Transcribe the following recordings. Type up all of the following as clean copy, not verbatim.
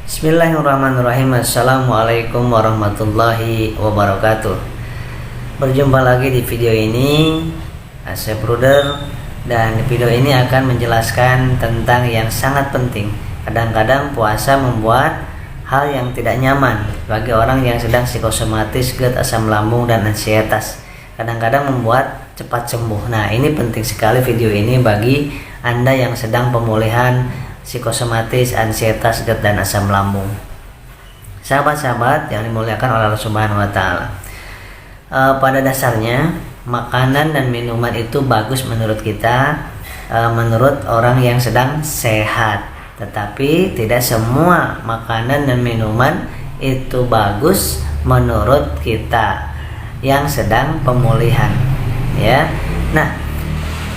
Bismillahirrahmanirrahim. Assalamualaikum warahmatullahi wabarakatuh. Berjumpa lagi di video ini, Asep Bruder. Dan di video ini akan menjelaskan tentang yang sangat penting. Kadang-kadang puasa membuat hal yang tidak nyaman bagi orang yang sedang psikosomatis, GERD, asam lambung, dan ansietas. Kadang-kadang membuat cepat sembuh. Nah, ini penting sekali video ini bagi Anda yang sedang pemulihan psikosomatis, ansietas, GERD, dan asam lambung. Sahabat-sahabat yang dimuliakan oleh Allah Subhanahu wa Ta'ala, pada dasarnya makanan dan minuman itu bagus menurut kita, menurut orang yang sedang sehat. Tetapi tidak semua makanan dan minuman itu bagus menurut kita yang sedang pemulihan, ya. Nah,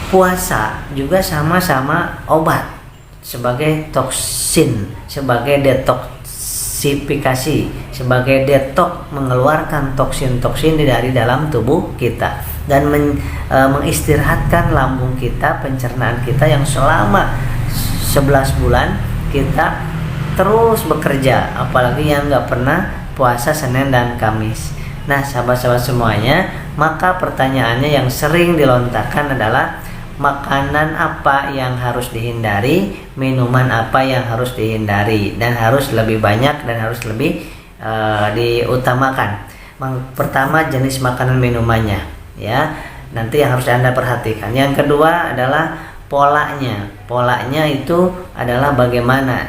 puasa juga sama-sama obat, sebagai toksin, sebagai detoksifikasi, sebagai detok, mengeluarkan toksin-toksin dari dalam tubuh kita dan mengistirahatkan lambung kita, pencernaan kita yang selama 11 bulan kita terus bekerja, apalagi yang nggak pernah puasa Senin dan Kamis. Nah, sahabat-sahabat semuanya, maka pertanyaannya yang sering dilontarkan adalah makanan apa yang harus dihindari, minuman apa yang harus dihindari, dan harus lebih banyak dan harus lebih diutamakan. Pertama, jenis makanan minumannya, ya. Nanti yang harus Anda perhatikan. Yang kedua adalah polanya. Polanya itu adalah bagaimana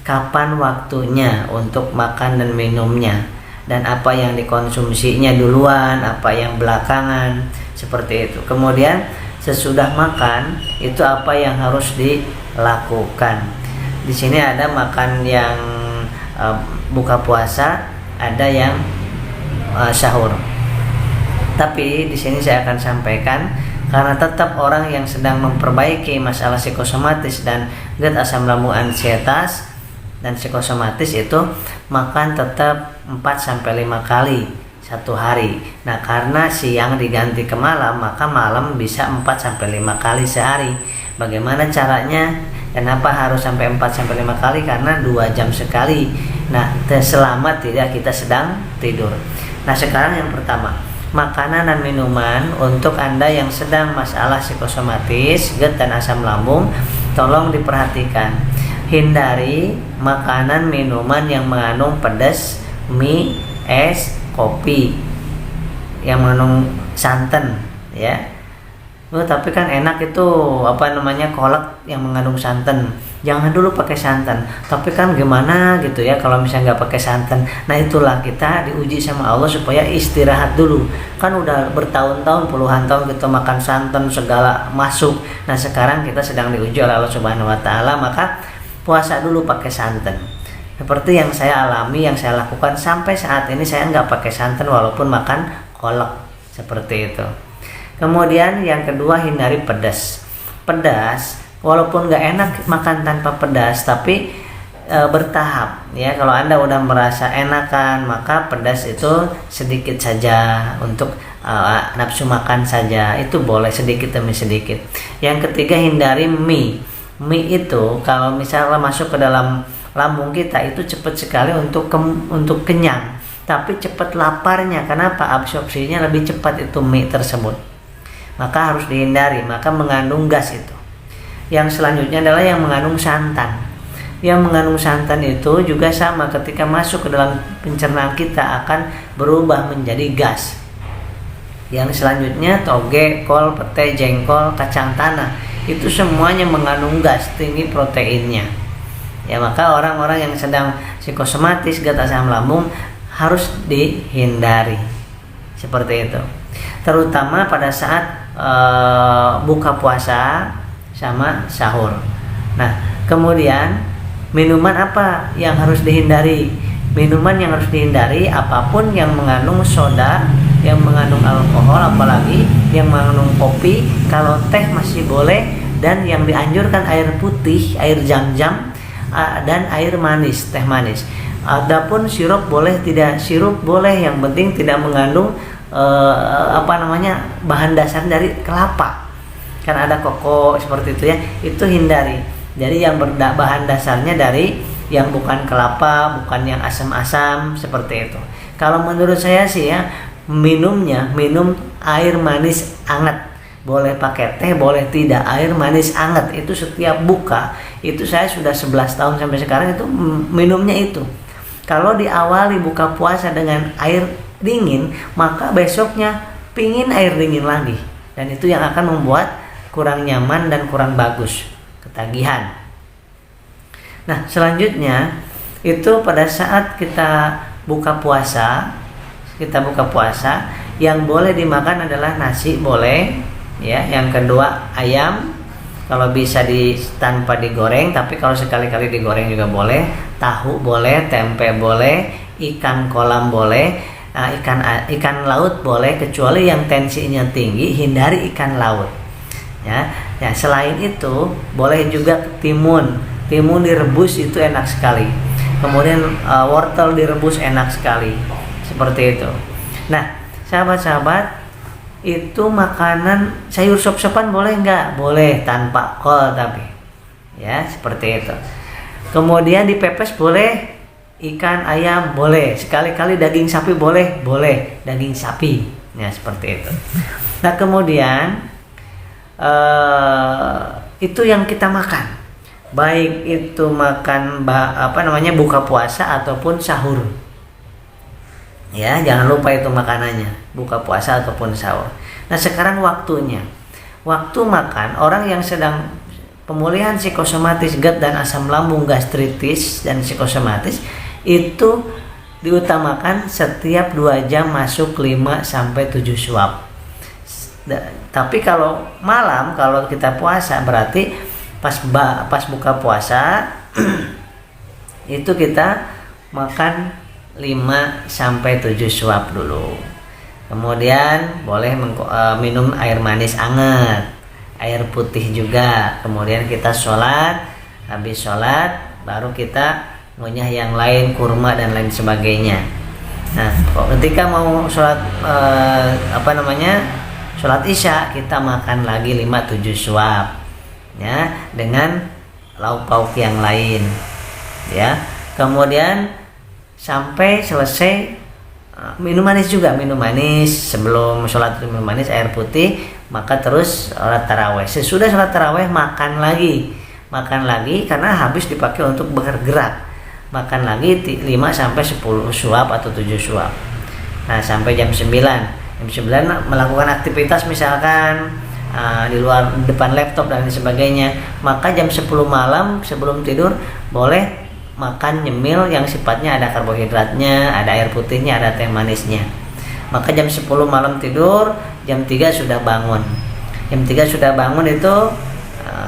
kapan waktunya untuk makan dan minumnya, dan apa yang dikonsumsinya duluan, apa yang belakangan, seperti itu. Kemudian sesudah makan itu apa yang harus dilakukan. Di sini ada makan yang buka puasa, ada yang sahur. Tapi di sini saya akan sampaikan, karena tetap orang yang sedang memperbaiki masalah psikosomatis dan GERD, asam lambung, ansietas, dan psikosomatis itu makan tetap 4-5 kali satu hari. Nah, karena siang diganti ke malam, maka malam bisa 4-5 kali sehari. Bagaimana caranya? Kenapa harus sampai 4-5 kali? Karena 2 jam sekali. Nah, selama tidak kita sedang tidur. Nah, sekarang yang pertama, makanan dan minuman untuk Anda yang sedang masalah psikosomatis, GERD, dan asam lambung, tolong diperhatikan. Hindari makanan minuman yang mengandung pedas, mie, es, kopi yang mengandung santan, ya. Tapi kan enak itu kolak yang mengandung santan. Jangan dulu pakai santan. Tapi kan gimana gitu ya kalau misalnya nggak pakai santan. Nah, itulah kita diuji sama Allah supaya istirahat dulu. Kan udah bertahun-tahun, puluhan tahun kita makan santan segala masuk. Nah, sekarang kita sedang diuji oleh Allah Subhanahu wa Ta'ala, maka puasa dulu pakai santan. Seperti yang saya alami, yang saya lakukan sampai saat ini, saya nggak pakai santan walaupun makan kolak, seperti itu. Kemudian yang kedua, hindari pedas. Pedas walaupun nggak enak makan tanpa pedas, tapi bertahap, ya. Kalau Anda udah merasa enakan, maka pedas itu sedikit saja untuk nafsu makan saja, itu boleh sedikit demi sedikit. Yang ketiga, hindari mie. Mie itu kalau misalnya masuk ke dalam lambung kita itu cepat sekali untuk kenyang, tapi cepat laparnya. Kenapa? Absorpsinya lebih cepat itu mie tersebut, maka harus dihindari. Maka mengandung gas itu. Yang selanjutnya adalah yang mengandung santan. Yang mengandung santan itu juga sama, ketika masuk ke dalam pencernaan kita akan berubah menjadi gas. Yang selanjutnya toge, kol, pete, jengkol, kacang tanah, itu semuanya mengandung gas, tinggi proteinnya. Ya, maka orang-orang yang sedang psikosomatis, GERD, asam lambung harus dihindari, seperti itu. Terutama pada saat buka puasa sama sahur. Nah, kemudian minuman apa yang harus dihindari? Minuman yang harus dihindari apapun yang mengandung soda, yang mengandung alkohol, apalagi yang mengandung kopi. Kalau teh masih boleh, dan yang dianjurkan air putih, air jam-jam, dan air manis, teh manis. Adapun sirup boleh tidak? Sirup boleh, yang penting tidak mengandung bahan dasar dari kelapa. Kan ada koko seperti itu, ya. Itu hindari. Jadi yang bahan dasarnya dari yang bukan kelapa, bukan yang asam-asam seperti itu. Kalau menurut saya sih ya, minum air manis hangat. Boleh pakai teh, boleh tidak, air manis hangat itu setiap buka. Itu saya sudah 11 tahun sampai sekarang itu minumnya itu. Kalau diawali buka puasa dengan air dingin, maka besoknya pingin air dingin lagi. Dan itu yang akan membuat kurang nyaman dan kurang bagus, ketagihan. Nah, selanjutnya itu pada saat kita buka puasa, yang boleh dimakan adalah nasi boleh, ya. Yang kedua ayam, kalau bisa tanpa digoreng, tapi kalau sekali-kali digoreng juga boleh. Tahu boleh, tempe boleh, ikan kolam boleh, ikan laut boleh, kecuali yang tensinya tinggi, hindari ikan laut. Ya, selain itu boleh juga timun direbus, itu enak sekali. Kemudian wortel direbus enak sekali, seperti itu. Nah, sahabat-sahabat, itu makanan sayur sop-sopan boleh nggak? Boleh, tanpa kol tapi, ya, seperti itu. Kemudian dipepes boleh, ikan ayam boleh, sekali-kali daging sapi boleh, daging sapi, ya, seperti itu. Nah, kemudian itu yang kita makan, baik itu makan buka puasa ataupun sahur. Ya, jangan lupa itu makanannya, buka puasa ataupun sahur. Nah, sekarang waktunya. Waktu makan orang yang sedang pemulihan psikosomatis GERD dan asam lambung, gastritis dan psikosomatis, itu diutamakan setiap 2 jam masuk 5 sampai 7 suap. Tapi kalau malam, kalau kita puasa, berarti pas buka puasa itu kita makan 5 sampai 7 suap dulu. Kemudian boleh minum air manis hangat, air putih juga. Kemudian kita sholat, habis sholat baru kita ngunyah yang lain, kurma dan lain sebagainya. Nah, ketika mau sholat sholat isya, kita makan lagi 5-7 suap, ya, dengan lauk pauk yang lain, ya. Kemudian sampai selesai minum manis sebelum sholat, minum manis, air putih, maka terus sholat taraweh. Sesudah sholat taraweh makan lagi karena habis dipakai untuk bergerak, makan lagi 5 sampai 10 suap atau 7 suap. Nah, sampai jam 9 melakukan aktivitas misalkan di luar depan laptop dan sebagainya, maka jam 10 malam sebelum tidur boleh makan nyemil yang sifatnya ada karbohidratnya, ada air putihnya, ada teh manisnya. Maka jam 10 malam tidur, jam 3 sudah bangun. Jam 3 sudah bangun itu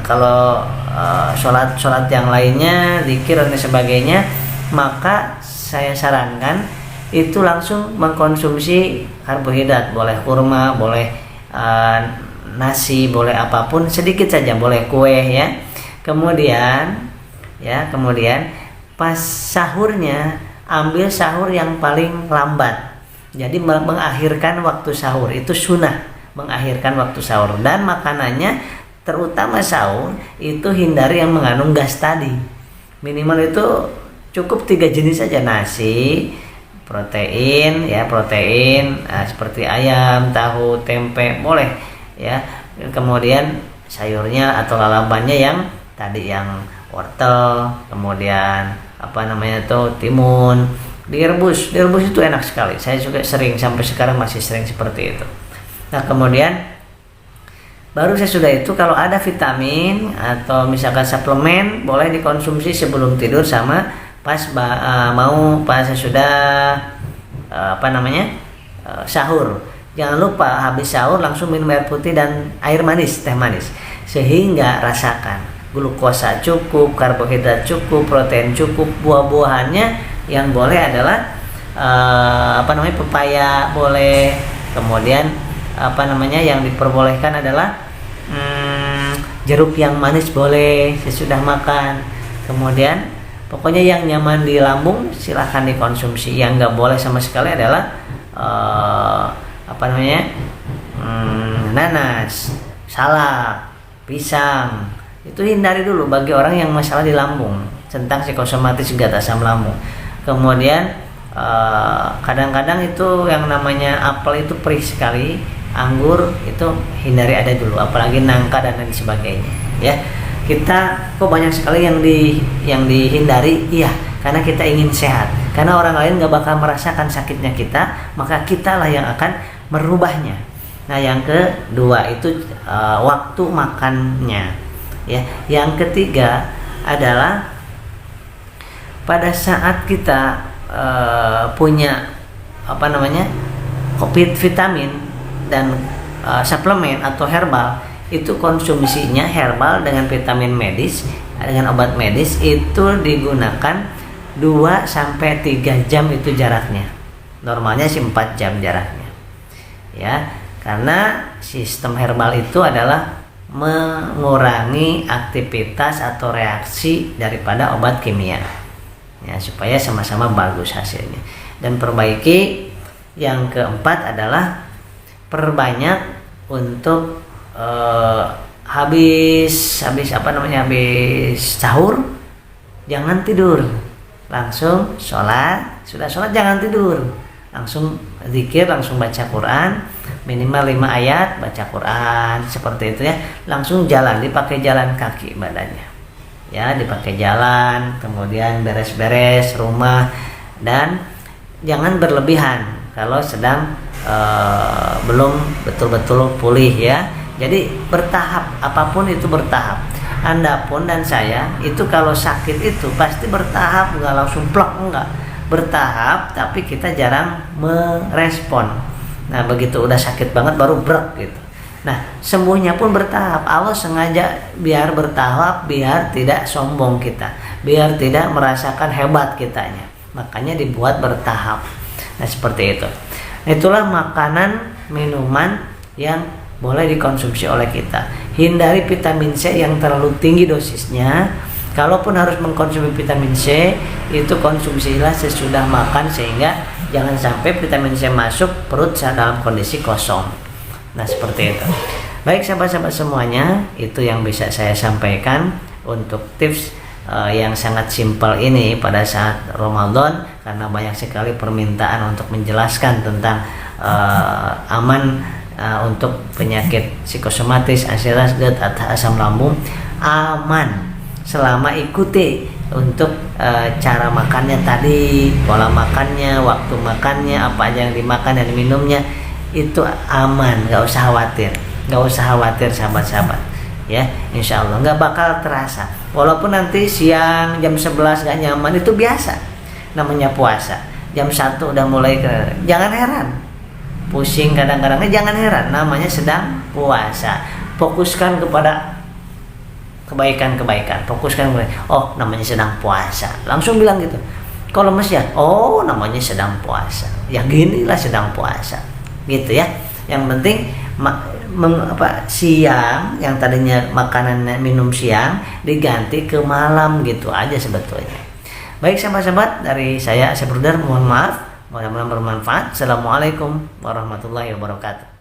kalau sholat yang lainnya, zikir dan sebagainya, maka saya sarankan itu langsung mengkonsumsi karbohidrat, boleh kurma, boleh nasi, boleh apapun, sedikit saja, boleh kue, ya. Kemudian pas sahurnya, ambil sahur yang paling lambat. Jadi mengakhirkan waktu sahur itu sunnah, mengakhirkan waktu sahur. Dan makanannya, terutama sahur, itu hindari yang mengandung gas tadi. Minimal itu cukup 3 jenis saja, nasi, protein, seperti ayam, tahu, tempe, boleh, ya. Kemudian sayurnya atau lalapannya yang tadi, yang wortel, kemudian timun, direbus itu enak sekali. Saya juga sering, sampai sekarang masih sering seperti itu. Nah, kemudian baru sesudah itu kalau ada vitamin atau misalkan suplemen, boleh dikonsumsi sebelum tidur sama pas sesudah sahur. Jangan lupa habis sahur langsung minum air putih dan air manis, teh manis, sehingga rasakan glukosa cukup, karbohidrat cukup, protein cukup. Buah-buahannya yang boleh adalah pepaya boleh. Kemudian yang diperbolehkan adalah jeruk yang manis boleh sesudah makan. Kemudian pokoknya yang nyaman di lambung silahkan dikonsumsi. Yang nggak boleh sama sekali adalah nanas, salak, pisang. Itu hindari dulu bagi orang yang masalah di lambung. tentang psikosomatis zat asam lambung. Kemudian kadang-kadang itu yang namanya apel itu perih sekali, anggur itu hindari ada dulu, apalagi nangka dan lain sebagainya ya. Kita kok banyak sekali yang dihindari, iya karena kita ingin sehat, karena orang lain gak bakal merasakan sakitnya kita, maka kitalah yang akan merubahnya. Nah yang kedua itu waktu makannya ya. Yang ketiga adalah pada saat kita punya vitamin dan suplemen atau herbal, itu konsumsinya herbal dengan vitamin medis dengan obat medis itu digunakan 2-3 jam itu jaraknya. Normalnya sih 4 jam jaraknya ya, karena sistem herbal itu adalah mengurangi aktivitas atau reaksi daripada obat kimia ya, supaya sama-sama bagus hasilnya. Dan perbaiki. Yang keempat adalah perbanyak untuk habis sahur jangan tidur, langsung sholat, sudah sholat jangan tidur, langsung zikir, langsung baca Quran, minimal 5 ayat baca Quran, seperti itu ya. Langsung jalan, dipakai jalan kaki badannya ya, dipakai jalan, kemudian beres-beres rumah, dan jangan berlebihan kalau sedang belum betul-betul pulih ya. Jadi bertahap, apapun itu bertahap. Anda pun dan saya itu kalau sakit itu pasti bertahap, nggak langsung plak, enggak, bertahap, tapi kita jarang merespon. Nah begitu udah sakit banget baru brek gitu. Nah sembuhnya pun bertahap. Allah sengaja biar bertahap, biar tidak sombong kita, biar tidak merasakan hebat kitanya, makanya dibuat bertahap. Nah seperti itu. Itulah makanan, minuman yang boleh dikonsumsi oleh kita. Hindari vitamin C yang terlalu tinggi dosisnya. Kalaupun harus mengkonsumsi vitamin C, itu konsumsilah sesudah makan, sehingga jangan sampai vitamin C masuk perut dalam kondisi kosong. Nah seperti itu. Baik sahabat-sahabat semuanya, itu yang bisa saya sampaikan untuk tips yang sangat simpel ini pada saat Ramadan, karena banyak sekali permintaan untuk menjelaskan tentang aman untuk penyakit psikosomatis, ansiedad, asam lambung. Aman selama ikuti untuk cara makannya tadi, pola makannya, waktu makannya, apa aja yang dimakan dan diminumnya, itu aman, nggak usah khawatir sahabat-sahabat ya. Insya Allah nggak bakal terasa, walaupun nanti siang jam 11 nggak nyaman, itu biasa, namanya puasa. Jam 1 udah mulai jangan heran pusing kadang-kadang, jangan heran, namanya sedang puasa. Fokuskan kepada kebaikan, fokuskan kepada, oh namanya sedang puasa, langsung bilang gitu. Kalau lemes ya, oh namanya sedang puasa, ya ginilah sedang puasa gitu ya. Yang penting siang, yang tadinya makanan minum siang diganti ke malam, gitu aja sebetulnya. Baik sahabat-sahabat, dari saya Bruder, mohon maaf, mudah-mudahan bermanfaat. Assalamualaikum warahmatullahi wabarakatuh.